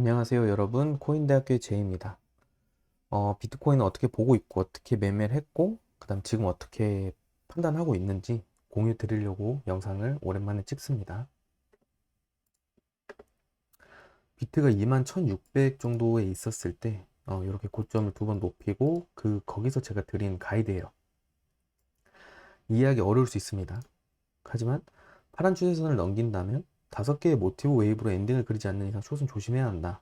안녕하세요 여러분, 코인대학교의 제이입니다. 비트코인을 어떻게 보고 있고 어떻게 매매를 했고 그 다음 지금 어떻게 판단하고 있는지 공유 드리려고 영상을 오랜만에 찍습니다. 비트가 21,600 정도에 있었을 때 이렇게 고점을 두 번 높이고 거기서 제가 드린 가이드예요. 이해하기 어려울 수 있습니다. 하지만 파란 추세선을 넘긴다면 5개의 모티브 웨이브로 엔딩을 그리지 않는 이상 숏은 조심해야 한다.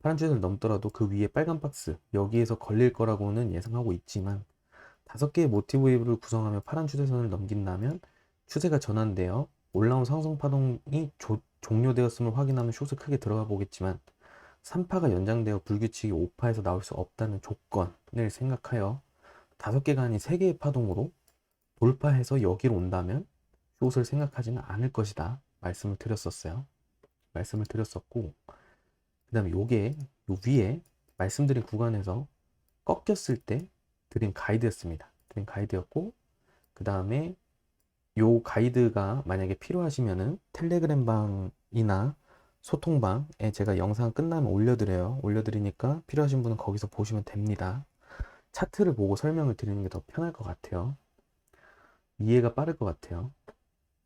파란 추세선을 넘더라도 그 위에 빨간 박스 여기에서 걸릴 거라고는 예상하고 있지만 5개의 모티브 웨이브를 구성하며 파란 추세선을 넘긴다면 추세가 전환되어 올라온 상승 파동이 종료되었음을 확인하면 숏을 크게 들어가 보겠지만 3파가 연장되어 불규칙이 5파에서 나올 수 없다는 조건을 생각하여 5개가 아닌 3개의 파동으로 돌파해서 여기로 온다면 숏을 생각하지는 않을 것이다 말씀을 드렸었어요. 말씀을 드렸었고, 그 다음에 요게 요 위에 말씀드린 구간에서 꺾였을 때 드린 가이드였습니다. 드린 가이드였고, 그 다음에 요 가이드가 만약에 필요하시면은 텔레그램 방이나 소통방에 제가 영상 끝나면 올려드려요. 올려드리니까 필요하신 분은 거기서 보시면 됩니다. 차트를 보고 설명을 드리는 게 더 편할 것 같아요. 이해가 빠를 것 같아요.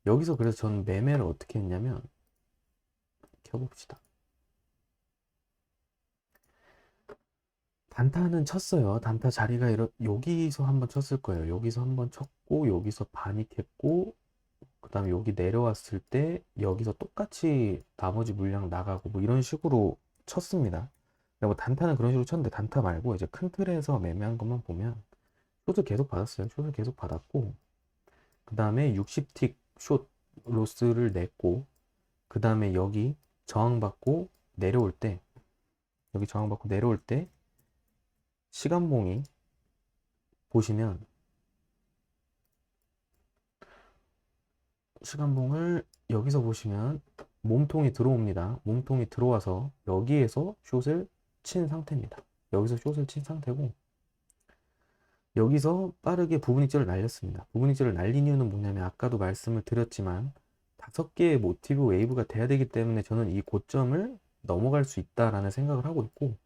여기서 그래서 저는 매매를 어떻게 했냐면, 켜봅시다. 단타는 쳤어요. 단타 자리가 여기서 한번 쳤을 거예요. 여기서 한번 쳤고, 여기서 바닉했고, 그 다음에 여기 내려왔을 때 여기서 똑같이 나머지 물량 나가고 뭐 이런 식으로 쳤습니다. 뭐 단타는 그런 식으로 쳤는데, 단타 말고 이제 큰 틀에서 매매한 것만 보면 숏을 계속 받았어요. 숏을 계속 받았고, 그 다음에 60틱 숏 로스를 냈고, 그 다음에 여기 저항받고 내려올 때, 여기 저항받고 내려올 때 시간봉이 보시면, 시간봉을 여기서 보시면 몸통이 들어옵니다. 몸통이 들어와서 여기에서 숏을 친 상태입니다. 여기서 숏을 친 상태고, 여기서 빠르게 부분익절을 날렸습니다. 부분익절을 날린 이유는 뭐냐면, 아까도 말씀을 드렸지만 5개의 모티브 웨이브가 돼야 되기 때문에 저는 이 고점을 넘어갈 수 있다라는 생각을 하고 있고,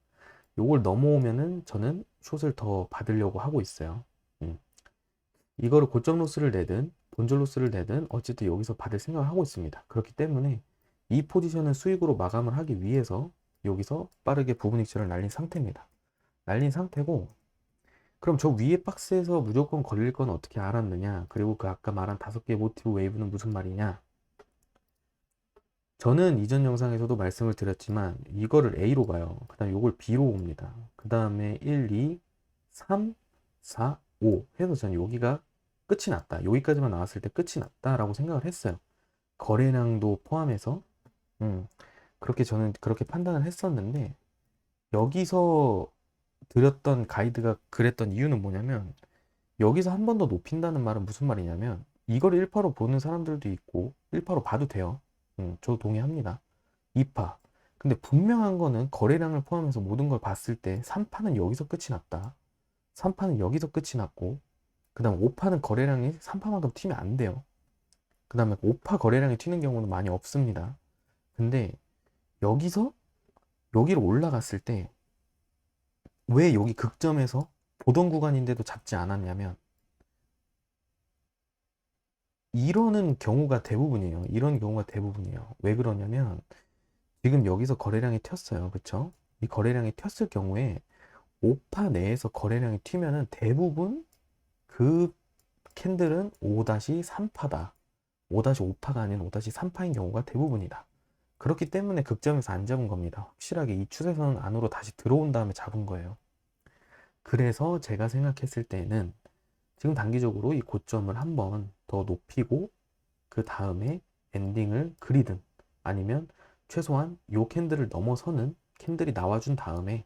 요걸 넘어오면은 저는 숏을 더 받으려고 하고 있어요. 음. 이거를 고점 로스를 내든 본절 로스를 내든 어쨌든 여기서 받을 생각을 하고 있습니다. 그렇기 때문에 이 포지션을 수익으로 마감을 하기 위해서 여기서 빠르게 부분 익절을 날린 상태입니다. 날린 상태고, 그럼 저 위에 박스에서 무조건 걸릴 건 어떻게 알았느냐, 그리고 그 아까 말한 5개의 모티브 웨이브는 무슨 말이냐. 저는 이전 영상에서도 말씀을 드렸지만 이거를 A로 봐요. 그 다음에 이걸 B로 봅니다. 그 다음에 1, 2, 3, 4, 5 해서 저는 여기가 끝이 났다. 여기까지만 나왔을 때 끝이 났다라고 생각을 했어요. 거래량도 포함해서. 그렇게 저는 그렇게 판단을 했었는데, 여기서 드렸던 가이드가 그랬던 이유는 뭐냐면, 여기서 한 번 더 높인다는 말은 무슨 말이냐면, 이걸 1파로 보는 사람들도 있고 1파로 봐도 돼요. 저 동의합니다. 2파. 근데 분명한 거는 거래량을 포함해서 모든 걸 봤을 때 3파는 여기서 끝이 났다. 3파는 여기서 끝이 났고, 그 다음 5파는 거래량이 3파만큼 튀면 안 돼요. 그 다음에 5파 거래량이 튀는 경우는 많이 없습니다. 근데 여기서 여기로 올라갔을 때 왜 여기 극점에서 보던 구간인데도 잡지 않았냐면, 이러는 경우가 대부분이에요. 이런 경우가 대부분이에요. 왜 그러냐면, 지금 여기서 거래량이 튀었어요. 그쵸? 이 거래량이 튀었을 경우에 5파 내에서 거래량이 튀면은 대부분 그 캔들은 5-3파다. 5-5파가 아닌 5-3파인 경우가 대부분이다. 그렇기 때문에 극점에서 안 잡은 겁니다. 확실하게 이 추세선 안으로 다시 들어온 다음에 잡은 거예요. 그래서 제가 생각했을 때는 지금 단기적으로 이 고점을 한번 더 높이고 그 다음에 엔딩을 그리든, 아니면 최소한 요 캔들을 넘어서는 캔들이 나와준 다음에,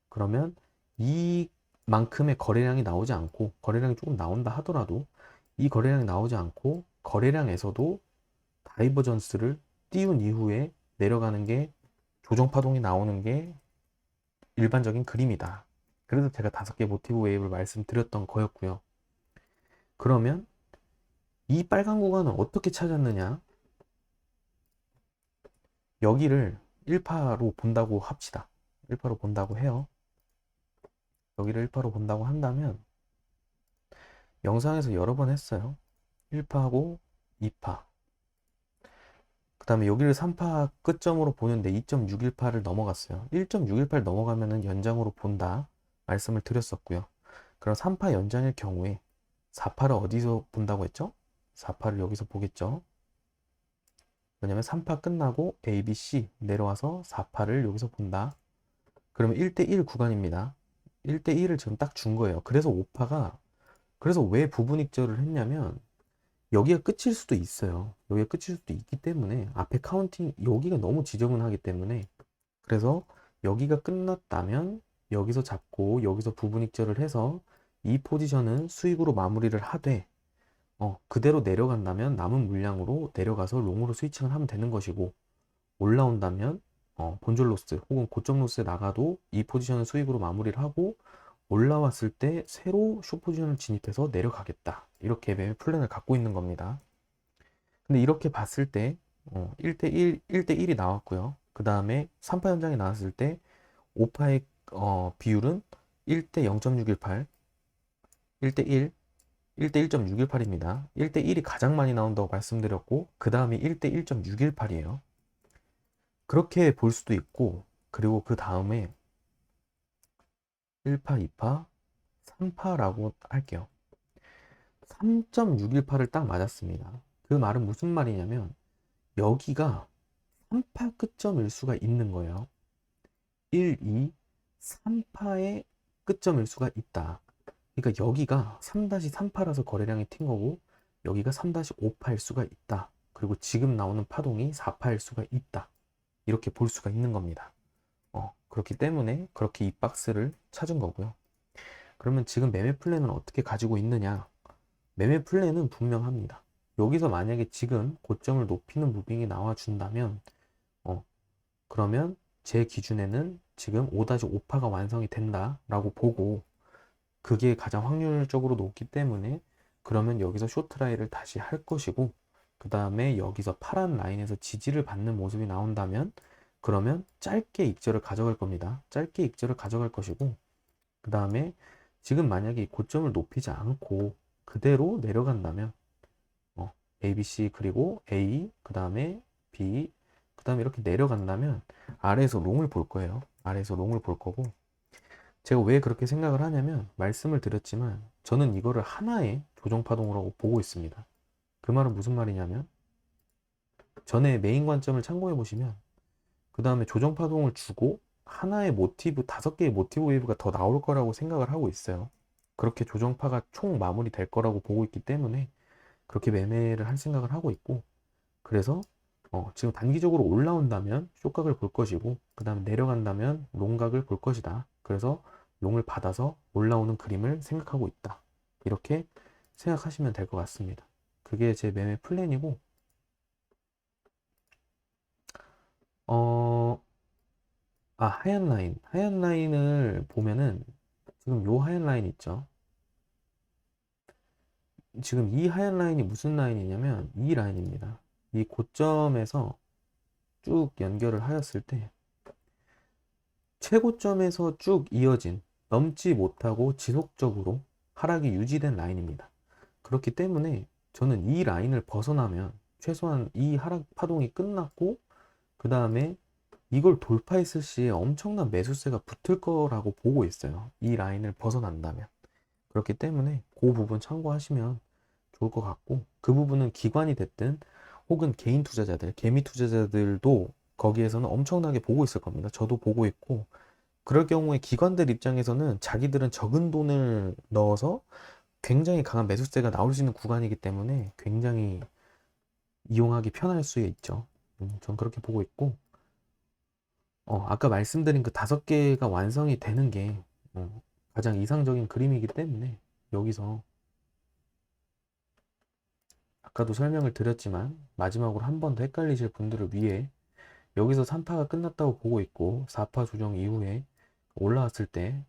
그러면 이만큼의 거래량이 나오지 않고, 거래량이 조금 나온다 하더라도 이 거래량이 나오지 않고 거래량에서도 다이버전스를 띄운 이후에 내려가는 게, 조정 파동이 나오는 게 일반적인 그림이다. 그래서 제가 5개 모티브 웨이브를 말씀드렸던 거였고요. 그러면 이 빨간 구간을 어떻게 찾았느냐? 여기를 1파로 본다고 합시다. 1파로 본다고 해요. 여기를 1파로 본다고 한다면 영상에서 여러 번 했어요. 1파하고 2파. 그 다음에 여기를 3파 끝점으로 보는데 2.618을 넘어갔어요. 1.618 넘어가면은 연장으로 본다 말씀을 드렸었고요. 그럼 3파 연장일 경우에 4파를 어디서 본다고 했죠? 4파를 여기서 보겠죠. 왜냐면 3파 끝나고 A, B, C 내려와서 4파를 여기서 본다. 그러면 1대1 구간입니다. 1대1을 지금 딱 준 거예요. 그래서 5파가, 그래서 왜 부분익절을 했냐면 여기가 끝일 수도 있어요. 여기가 끝일 수도 있기 때문에 앞에 카운팅 여기가 너무 지저분하기 때문에, 그래서 여기가 끝났다면 여기서 잡고 여기서 부분익절을 해서 이 포지션은 수익으로 마무리를 하되 그대로 내려간다면 남은 물량으로 내려가서 롱으로 스위칭을 하면 되는 것이고, 올라온다면 본전 로스 혹은 고점 로스에 나가도 이 포지션은 수익으로 마무리를 하고 올라왔을 때 새로 숏 포지션을 진입해서 내려가겠다. 이렇게 매매 플랜을 갖고 있는 겁니다. 근데 이렇게 봤을 때 1대1, 1대1이 나왔고요. 그 다음에 3파 현장이 나왔을 때 5파의 비율은 1대 0.618, 1대1, 1대 1.618입니다. 1대 1이 가장 많이 나온다고 말씀드렸고, 그 다음이 1대 1.618이에요. 그렇게 볼 수도 있고, 그리고 그 다음에 1파, 2파, 3파라고 할게요. 3.618을 딱 맞았습니다. 그 말은 무슨 말이냐면 여기가 3파 끝점일 수가 있는 거예요. 1, 2, 3파의 끝점일 수가 있다. 그러니까 여기가 3-3파라서 거래량이 튄 거고, 여기가 3-5파일 수가 있다. 그리고 지금 나오는 파동이 4파일 수가 있다. 이렇게 볼 수가 있는 겁니다. 그렇기 때문에 그렇게 이 박스를 찾은 거고요. 그러면 지금 매매 플랜은 어떻게 가지고 있느냐? 매매 플랜은 분명합니다. 여기서 만약에 지금 고점을 높이는 무빙이 나와준다면 그러면 제 기준에는 지금 5-5파가 완성이 된다라고 보고, 그게 가장 확률적으로 높기 때문에 그러면 여기서 쇼트라이를 다시 할 것이고, 그 다음에 여기서 파란 라인에서 지지를 받는 모습이 나온다면 그러면 짧게 익절을 가져갈 겁니다. 짧게 익절을 가져갈 것이고, 그 다음에 지금 만약에 고점을 높이지 않고 그대로 내려간다면 A, B, C 그리고 A, 그 다음에 B, 그 다음에 이렇게 내려간다면 아래에서 롱을 볼 거예요. 아래에서 롱을 볼 거고, 제가 왜 그렇게 생각을 하냐면 말씀을 드렸지만 저는 이거를 하나의 조정파동으로 보고 있습니다. 그 말은 무슨 말이냐면 전에 메인 관점을 참고해 보시면 그 다음에 조정파동을 주고 하나의 모티브, 5개의 모티브 웨이브가 더 나올 거라고 생각을 하고 있어요. 그렇게 조정파가 총 마무리 될 거라고 보고 있기 때문에 그렇게 매매를 할 생각을 하고 있고, 그래서 지금 단기적으로 올라온다면 쇼각을 볼 것이고, 그 다음에 내려간다면 롱각을 볼 것이다. 그래서 롱을 받아서 올라오는 그림을 생각하고 있다. 이렇게 생각하시면 될 것 같습니다. 그게 제 매매 플랜이고, 하얀 라인. 하얀 라인을 보면은 지금 요 하얀 라인 있죠. 지금 이 하얀 라인이 무슨 라인이냐면 이 라인입니다. 이 고점에서 쭉 연결을 하였을 때 최고점에서 쭉 이어진, 넘지 못하고 지속적으로 하락이 유지된 라인입니다. 그렇기 때문에 저는 이 라인을 벗어나면 최소한 이 하락 파동이 끝났고 그 다음에 이걸 돌파했을 시에 엄청난 매수세가 붙을 거라고 보고 있어요. 이 라인을 벗어난다면. 그렇기 때문에 그 부분 참고하시면 좋을 것 같고, 그 부분은 기관이 됐든 혹은 개인 투자자들, 개미 투자자들도 거기에서는 엄청나게 보고 있을 겁니다. 저도 보고 있고, 그럴 경우에 기관들 입장에서는 자기들은 적은 돈을 넣어서 굉장히 강한 매수세가 나올 수 있는 구간이기 때문에 굉장히 이용하기 편할 수 있죠. 전 그렇게 보고 있고, 아까 말씀드린 그 5개가 완성이 되는 게 가장 이상적인 그림이기 때문에 여기서 아까도 설명을 드렸지만 마지막으로 한 번 더 헷갈리실 분들을 위해 여기서 3파가 끝났다고 보고 있고 4파 조정 이후에 올라왔을 때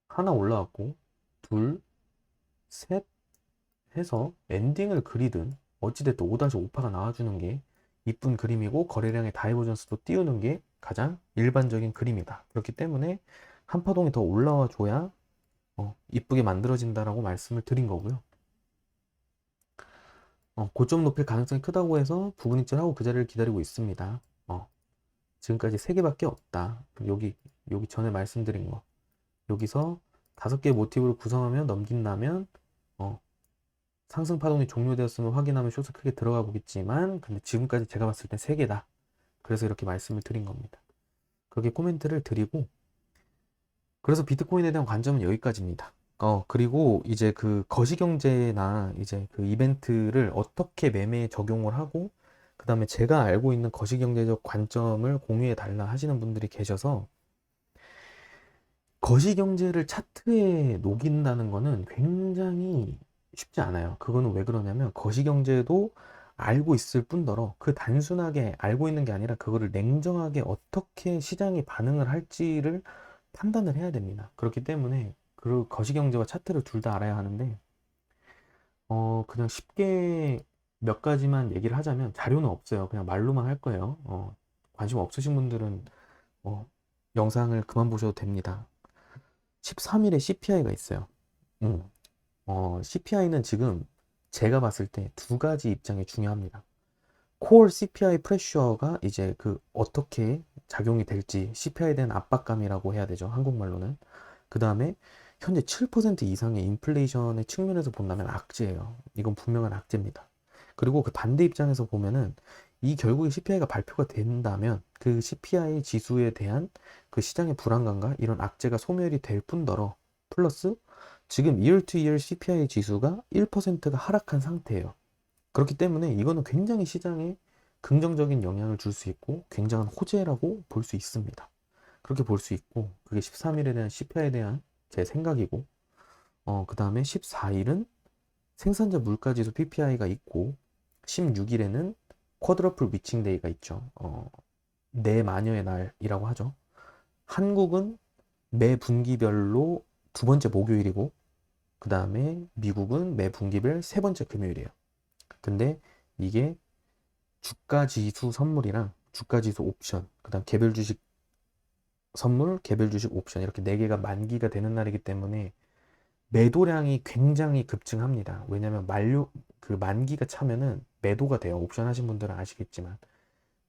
하나 올라왔고 둘, 셋 해서 엔딩을 그리든 어찌됐든 5-5파가 나와주는 게 이쁜 그림이고 거래량의 다이버전스도 띄우는 게 가장 일반적인 그림이다. 그렇기 때문에 한파동이 더 올라와 줘야 이쁘게 만들어진다라고 말씀을 드린 거고요. 고점 높일 가능성이 크다고 해서 부근입질하고 그 자리를 기다리고 있습니다. 지금까지 3개밖에 없다. 여기 전에 말씀드린 거. 여기서 5개의 모티브를 구성하며 넘긴다면 상승 파동이 종료되었음을 확인하면 숏을 크게 들어가 보겠지만, 근데 지금까지 제가 봤을 땐 3개다. 그래서 이렇게 말씀을 드린 겁니다. 그렇게 코멘트를 드리고, 그래서 비트코인에 대한 관점은 여기까지입니다. 그리고 이제 그 거시경제나 이제 그 이벤트를 어떻게 매매에 적용을 하고, 그 다음에 제가 알고 있는 거시경제적 관점을 공유해 달라 하시는 분들이 계셔서, 거시경제를 차트에 녹인다는 거는 굉장히 쉽지 않아요. 그거는 왜 그러냐면 거시경제도 알고 있을 뿐더러 그 단순하게 알고 있는 게 아니라 그거를 냉정하게 어떻게 시장이 반응을 할지를 판단을 해야 됩니다. 그렇기 때문에 그 거시경제와 차트를 둘 다 알아야 하는데 그냥 쉽게 몇 가지만 얘기를 하자면 자료는 없어요. 그냥 말로만 할 거예요. 관심 없으신 분들은 영상을 그만 보셔도 됩니다. 13일에 CPI가 있어요. CPI는 지금 제가 봤을 때 2가지 입장이 중요합니다. 콜 CPI 프레셔가 이제 그 어떻게 작용이 될지 CPI에 대한 압박감이라고 해야 되죠. 한국말로는. 그 다음에 현재 7% 이상의 인플레이션의 측면에서 본다면 악재예요. 이건 분명한 악재입니다. 그리고 그 반대 입장에서 보면은 이 결국에 CPI가 발표가 된다면 그 CPI 지수에 대한 그 시장의 불안감과 이런 악재가 소멸이 될 뿐더러 플러스 지금 year to year CPI 지수가 1%가 하락한 상태예요. 그렇기 때문에 이거는 굉장히 시장에 긍정적인 영향을 줄 수 있고 굉장한 호재라고 볼 수 있습니다. 그렇게 볼 수 있고 그게 13일에 대한 CPI에 대한 제 생각이고 그 다음에 14일은 생산자 물가지수 PPI가 있고 16일에는 쿼드러플 미칭 데이가 있죠. 네 마녀의 날이라고 하죠. 한국은 매 분기별로 2번째 목요일이고 그 다음에 미국은 매 분기별 3번째 금요일이에요. 근데 이게 주가 지수 선물이랑 주가 지수 옵션, 그 다음 개별 주식 선물, 개별 주식 옵션 이렇게 4개가 만기가 되는 날이기 때문에 매도량이 굉장히 급증합니다. 왜냐면 그 만기가 차면은 매도가 돼요. 옵션 하신 분들은 아시겠지만.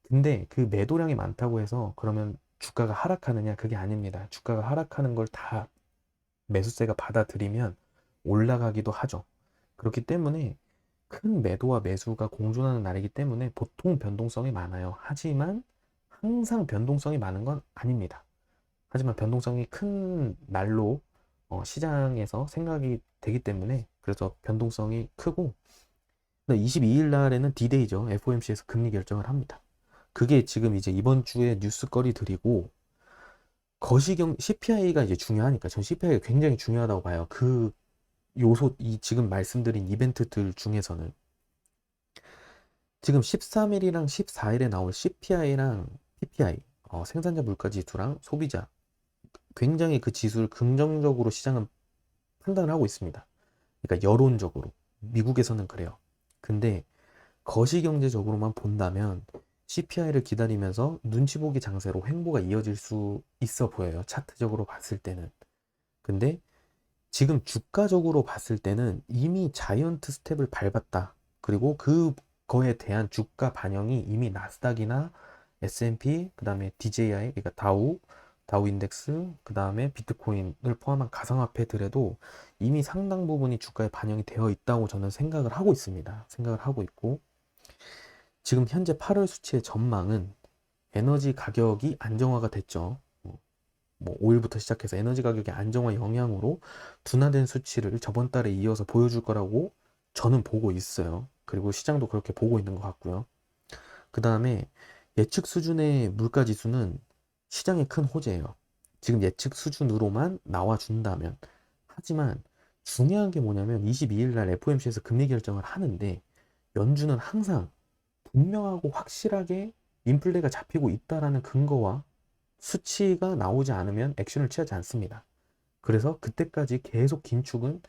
근데 그 매도량이 많다고 해서 그러면 주가가 하락하느냐? 그게 아닙니다. 주가가 하락하는 걸 다 매수세가 받아들이면 올라가기도 하죠. 그렇기 때문에 큰 매도와 매수가 공존하는 날이기 때문에 보통 변동성이 많아요. 하지만 항상 변동성이 많은 건 아닙니다. 하지만 변동성이 큰 날로 시장에서 생각이 되기 때문에 그래서 변동성이 크고 22일 날에는 D-Day죠. FOMC에서 금리 결정을 합니다. 그게 지금 이제 이번 주에 뉴스거리들이고 거시경 CPI가 이제 중요하니까 전 CPI가 굉장히 중요하다고 봐요. 그 요소 이 지금 말씀드린 이벤트들 중에서는 지금 13일이랑 14일에 나올 CPI랑 PPI 생산자 물가 지수랑 소비자 굉장히 그 지수를 긍정적으로 시장은 판단을 하고 있습니다. 그러니까 여론적으로 미국에서는 그래요. 근데 거시경제적으로만 본다면 CPI를 기다리면서 눈치 보기 장세로 횡보가 이어질 수 있어 보여요. 차트적으로 봤을 때는. 근데 지금 주가적으로 봤을 때는 이미 자이언트 스텝을 밟았다. 그리고 그거에 대한 주가 반영이 이미 나스닥이나 S&P, 그 다음에 DJI, 그러니까 다우 인덱스, 그 다음에 비트코인을 포함한 가상화폐들에도 이미 상당 부분이 주가에 반영이 되어 있다고 저는 생각을 하고 있습니다. 생각을 하고 있고, 지금 현재 8월 수치의 전망은 에너지 가격이 안정화가 됐죠. 뭐 5일부터 시작해서 에너지 가격의 안정화 영향으로 둔화된 수치를 저번 달에 이어서 보여줄 거라고 저는 보고 있어요. 그리고 시장도 그렇게 보고 있는 것 같고요. 그 다음에 예측 수준의 물가 지수는 시장의 큰 호재예요. 지금 예측 수준으로만 나와준다면. 하지만 중요한 게 뭐냐면 22일 날 FOMC에서 금리 결정을 하는데 연준은 항상 분명하고 확실하게 인플레가 잡히고 있다라는 근거와 수치가 나오지 않으면 액션을 취하지 않습니다. 그래서 그때까지 계속 긴축은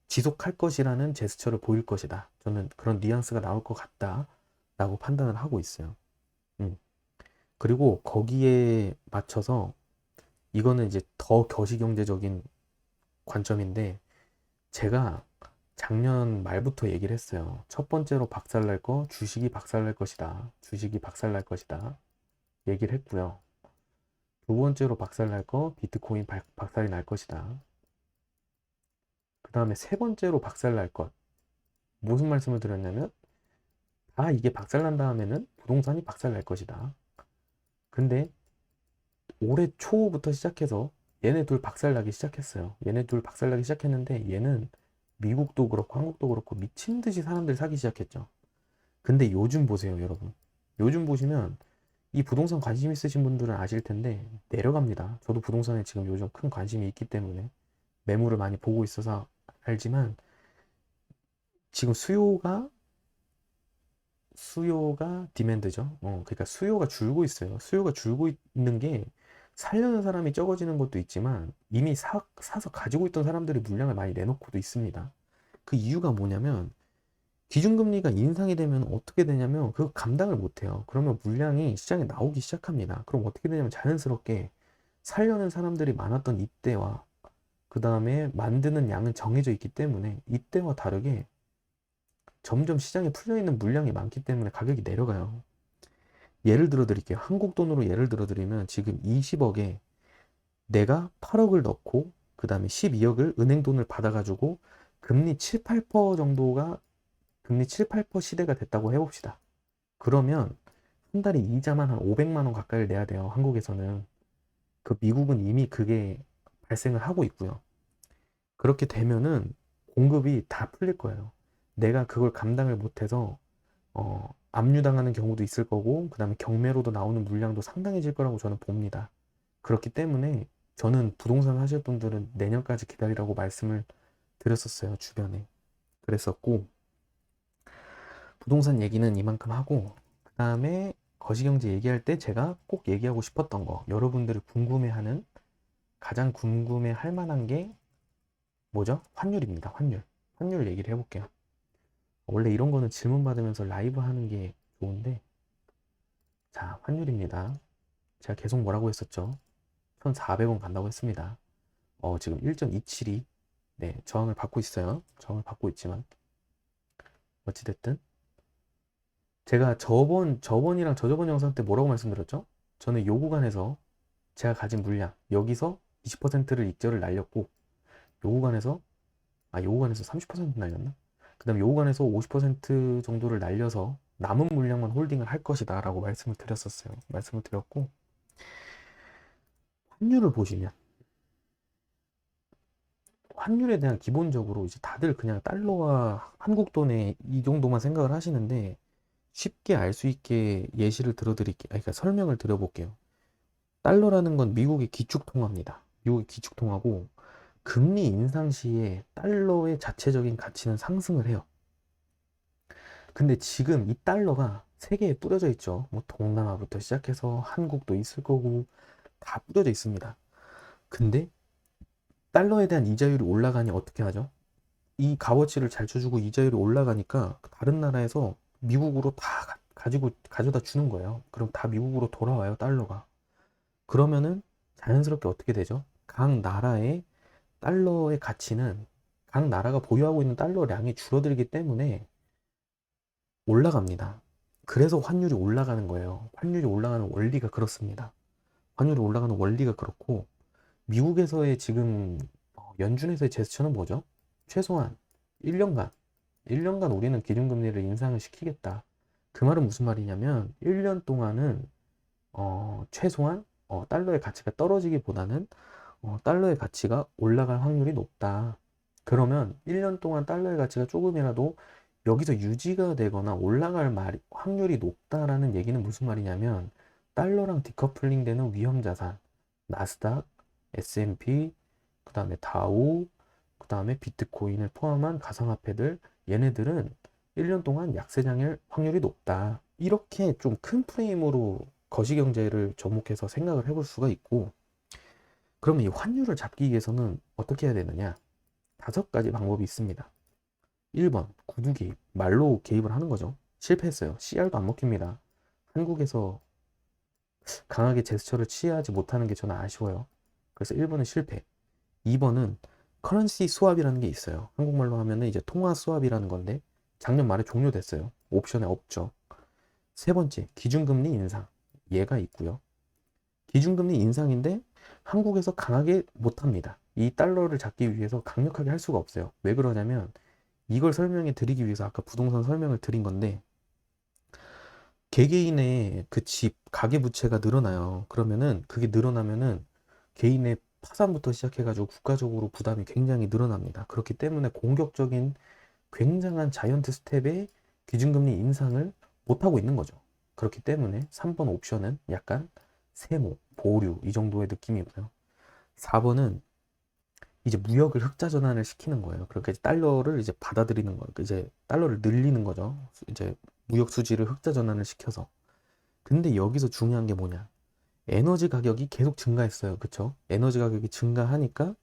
지속할 것이라는 제스처를 보일 것이다. 저는 그런 뉘앙스가 나올 것 같다. 라고 판단을 하고 있어요. 그리고 거기에 맞춰서 이거는 이제 더 거시경제적인 관점인데 제가 작년 말부터 얘기를 했어요. 첫 번째로 박살날 거 주식이 박살날 것이다. 주식이 박살날 것이다. 얘기를 했고요. 두 번째로 박살날 거 비트코인 박살이 날 것이다. 그 다음에 세 번째로 박살날 것. 무슨 말씀을 드렸냐면 이게 박살난 다음에는 부동산이 박살날 것이다. 근데 올해 초부터 시작해서 얘네 둘 박살나기 시작했어요. 얘네 둘 박살나기 시작했는데 얘는 미국도 그렇고 한국도 그렇고 미친 듯이 사람들 사기 시작했죠. 근데 요즘 보세요, 여러분. 요즘 보시면 이 부동산 관심 있으신 분들은 아실 텐데 내려갑니다. 저도 부동산에 지금 요즘 큰 관심이 있기 때문에 매물을 많이 보고 있어서 알지만 지금 수요가 디맨드죠. 그러니까 수요가 줄고 있어요. 수요가 줄고 있는 게 살려는 사람이 적어지는 것도 있지만 이미 사서 가지고 있던 사람들이 물량을 많이 내놓고도 있습니다. 그 이유가 뭐냐면 기준금리가 인상이 되면 어떻게 되냐면 그거 감당을 못해요. 그러면 물량이 시장에 나오기 시작합니다. 그럼 어떻게 되냐면 자연스럽게 살려는 사람들이 많았던 이때와 그 다음에 만드는 양은 정해져 있기 때문에 이때와 다르게 점점 시장에 풀려있는 물량이 많기 때문에 가격이 내려가요. 예를 들어 드릴게요. 한국 돈으로 예를 들어 드리면 지금 20억에 내가 8억을 넣고 그 다음에 12억을 은행 돈을 받아가지고 금리 7, 8% 정도가 금리 7, 8% 시대가 됐다고 해봅시다. 그러면 한 달에 이자만 한 500만 원 가까이를 내야 돼요. 한국에서는. 그 미국은 이미 그게 발생을 하고 있고요. 그렇게 되면은 공급이 다 풀릴 거예요. 내가 그걸 감당을 못해서 압류당하는 경우도 있을 거고 그 다음에 경매로도 나오는 물량도 상당해질 거라고 저는 봅니다. 그렇기 때문에 저는 부동산 하실 분들은 내년까지 기다리라고 말씀을 드렸었어요. 주변에. 그랬었고 부동산 얘기는 이만큼 하고 그 다음에 거시경제 얘기할 때 제가 꼭 얘기하고 싶었던 거 여러분들이 궁금해하는 가장 궁금해할 만한 게 뭐죠? 환율입니다. 환율 얘기를 해볼게요. 원래 이런 거는 질문 받으면서 라이브 하는 게 좋은데 자 환율입니다. 제가 계속 뭐라고 했었죠? 1,400원 간다고 했습니다. 지금 1.272 네, 저항을 받고 있어요. 저항을 받고 있지만 어찌됐든 제가 저번이랑 저저번 영상 때 뭐라고 말씀드렸죠? 저는 요 구간에서 제가 가진 물량 여기서 20%를 익절을 날렸고 요 구간에서 요 구간에서 30% 날렸나? 그 다음에 요 구간에서 50% 정도를 날려서 남은 물량만 홀딩을 할 것이다 라고 말씀을 드렸었어요. 말씀을 드렸고 환율을 보시면 환율에 대한 기본적으로 이제 다들 그냥 달러와 한국 돈에 이 정도만 생각을 하시는데 쉽게 알 수 있게 예시를 들어드릴게요. 그러니까 설명을 드려볼게요. 달러라는 건 미국의 기축통화입니다. 미국의 기축통화고 금리 인상 시에 달러의 자체적인 가치는 상승을 해요. 근데 지금 이 달러가 세계에 뿌려져 있죠. 뭐 동남아부터 시작해서 한국도 있을 거고 다 뿌려져 있습니다. 근데 달러에 대한 이자율이 올라가니 어떻게 하죠? 이 값어치를 잘 쳐주고 이자율이 올라가니까 다른 나라에서 미국으로 다 가져다 주는 거예요. 그럼 다 미국으로 돌아와요, 달러가. 그러면은 자연스럽게 어떻게 되죠? 각 나라의 달러의 가치는 각 나라가 보유하고 있는 달러량이 줄어들기 때문에 올라갑니다. 그래서 환율이 올라가는 거예요. 환율이 올라가는 원리가 그렇습니다. 환율이 올라가는 원리가 그렇고 미국에서의 지금 연준에서의 제스처는 뭐죠? 최소한 1년간 우리는 기준금리를 인상을 시키겠다. 그 말은 무슨 말이냐면 1년 동안은 최소한 달러의 가치가 떨어지기보다는 달러의 가치가 올라갈 확률이 높다. 그러면 1년 동안 달러의 가치가 조금이라도 여기서 유지가 되거나 올라갈 확률이 높다라는 얘기는 무슨 말이냐면 달러랑 디커플링 되는 위험자산, 나스닥, S&P, 그 다음에 다우, 그 다음에 비트코인을 포함한 가상화폐들 얘네들은 1년 동안 약세장일 확률이 높다. 이렇게 좀 큰 프레임으로 거시경제를 접목해서 생각을 해볼 수가 있고 그러면 이 환율을 잡기 위해서는 어떻게 해야 되느냐? 5가지 방법이 있습니다. 1번 구두 개입, 말로 개입을 하는 거죠. 실패했어요. CR도 안 먹힙니다. 한국에서 강하게 제스처를 취하지 못하는 게 저는 아쉬워요. 그래서 1번은 실패. 2번은 커런시 스왑이라는 게 있어요. 한국말로 하면은 이제 통화 스왑이라는 건데 작년 말에 종료됐어요. 옵션에 없죠. 세 번째, 기준금리 인상. 얘가 있고요. 기준금리 인상인데 한국에서 강하게 못합니다. 이 달러를 잡기 위해서 강력하게 할 수가 없어요. 왜 그러냐면 이걸 설명해 드리기 위해서 아까 부동산 설명을 드린 건데 개개인의 그 집, 가계부채가 늘어나요. 그러면은 그게 늘어나면은 개인의 파산부터 시작해가지고 국가적으로 부담이 굉장히 늘어납니다. 그렇기 때문에 공격적인 굉장한 자이언트 스텝의 기준금리 인상을 못하고 있는 거죠. 그렇기 때문에 3번 옵션은 약간 세모, 보류 이 정도의 느낌이고요. 4번은 이제 무역을 흑자 전환을 시키는 거예요. 그러니까 이제 달러를 이제 받아들이는 거, 이제 달러를 늘리는 거죠. 이제 무역 수지를 흑자 전환을 시켜서. 근데 여기서 중요한 게 뭐냐? 에너지 가격이 계속 증가했어요. 그쵸? 에너지 가격이 증가하니까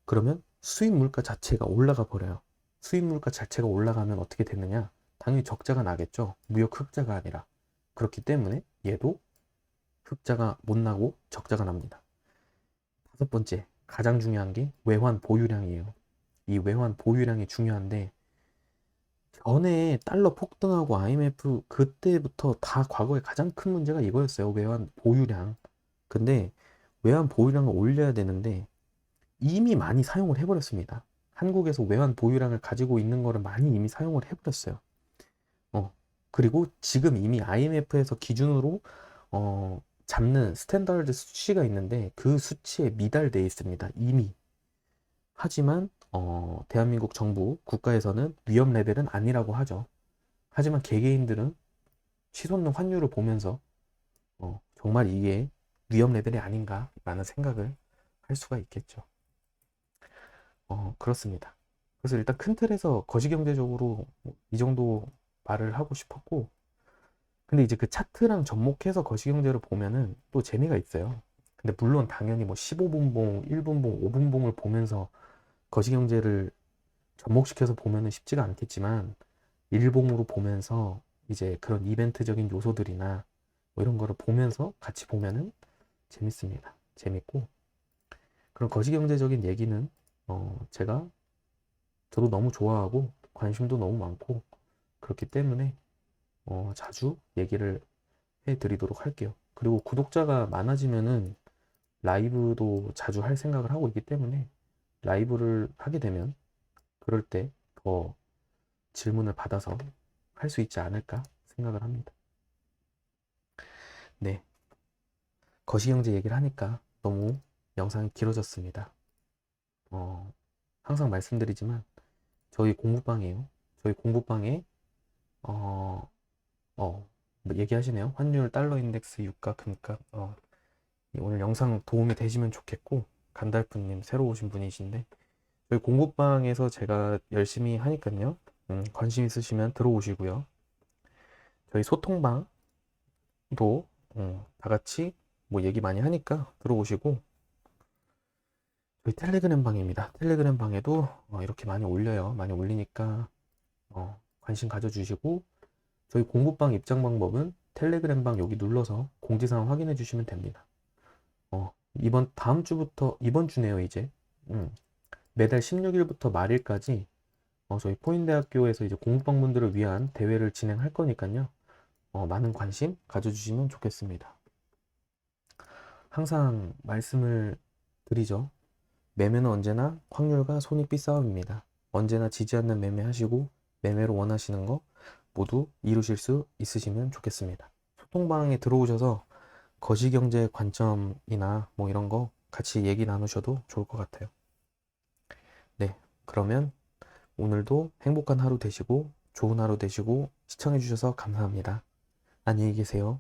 그러면 수입 물가 자체가 올라가 버려요. 수입 물가 자체가 올라가면 어떻게 되느냐? 당연히 적자가 나겠죠. 무역 흑자가 아니라. 그렇기 때문에 얘도 흑자가 못 나고 적자가 납니다. 다섯 번째, 가장 중요한 게 외환 보유량이에요. 이 외환 보유량이 중요한데 전에 달러 폭등하고 IMF 그때부터 다 과거에 가장 큰 문제가 이거였어요. 외환 보유량. 근데 외환 보유량을 올려야 되는데 이미 많이 사용을 해버렸습니다. 한국에서 외환 보유량을 가지고 있는 거를 많이 이미 사용을 해버렸어요. 그리고 지금 이미 IMF에서 기준으로 잡는 스탠다드 수치가 있는데 그 수치에 미달돼 있습니다. 이미. 하지만 대한민국 정부 국가에서는 위험 레벨은 아니라고 하죠. 하지만 개개인들은 치솟는 환율을 보면서 정말 이게 위험 레벨이 아닌가라는 생각을 할 수가 있겠죠. 그렇습니다. 그래서 일단 큰 틀에서 거시경제적으로 이 정도 말을 하고 싶었고, 근데 이제 그 차트랑 접목해서 거시경제를 보면은 또 재미가 있어요. 근데 물론 당연히 뭐 15분봉, 1분봉, 5분봉을 보면서 거시경제를 접목시켜서 보면은 쉽지가 않겠지만 일봉으로 보면서 이제 그런 이벤트적인 요소들이나 뭐 이런 거를 보면서 같이 보면은 재밌습니다. 재밌고 그런 거시경제적인 얘기는 제가 저도 너무 좋아하고 관심도 너무 많고 그렇기 때문에 자주 얘기를 해드리도록 할게요. 그리고 구독자가 많아지면은 라이브도 자주 할 생각을 하고 있기 때문에 라이브를 하게 되면 그럴 때 더 질문을 받아서 할 수 있지 않을까 생각을 합니다. 네, 거시경제 얘기를 하니까 너무 영상이 길어졌습니다. 항상 말씀드리지만 저희 공부방이에요. 저희 공부방에 뭐 얘기하시네요. 환율, 달러 인덱스, 유가, 금값. 오늘 영상 도움이 되시면 좋겠고 간달프님 새로 오신 분이신데 저희 공부방에서 제가 열심히 하니까요. 관심 있으시면 들어오시고요. 저희 소통방도 다 같이 뭐 얘기 많이 하니까 들어오시고 저희 텔레그램 방입니다. 텔레그램 방에도 이렇게 많이 올려요. 많이 올리니까 관심 가져주시고 저희 공부방 입장 방법은 텔레그램 방 여기 눌러서 공지사항 확인해 주시면 됩니다. 다음 주부터 이번 주네요 이제. 매달 16일부터 말일까지 저희 포인대학교에서 이제 공부방분들을 위한 대회를 진행할 거니까요. 많은 관심 가져주시면 좋겠습니다. 항상 말씀을 드리죠. 매매는 언제나 확률과 손익비 싸움입니다. 언제나 지지 않는 매매하시고 매매로 원하시는 거 모두 이루실 수 있으시면 좋겠습니다. 소통방에 들어오셔서 거시경제 관점이나 뭐 이런 거 같이 얘기 나누셔도 좋을 것 같아요. 네, 그러면 오늘도 행복한 하루 되시고 좋은 하루 되시고 시청해 주셔서 감사합니다. 안녕히 계세요.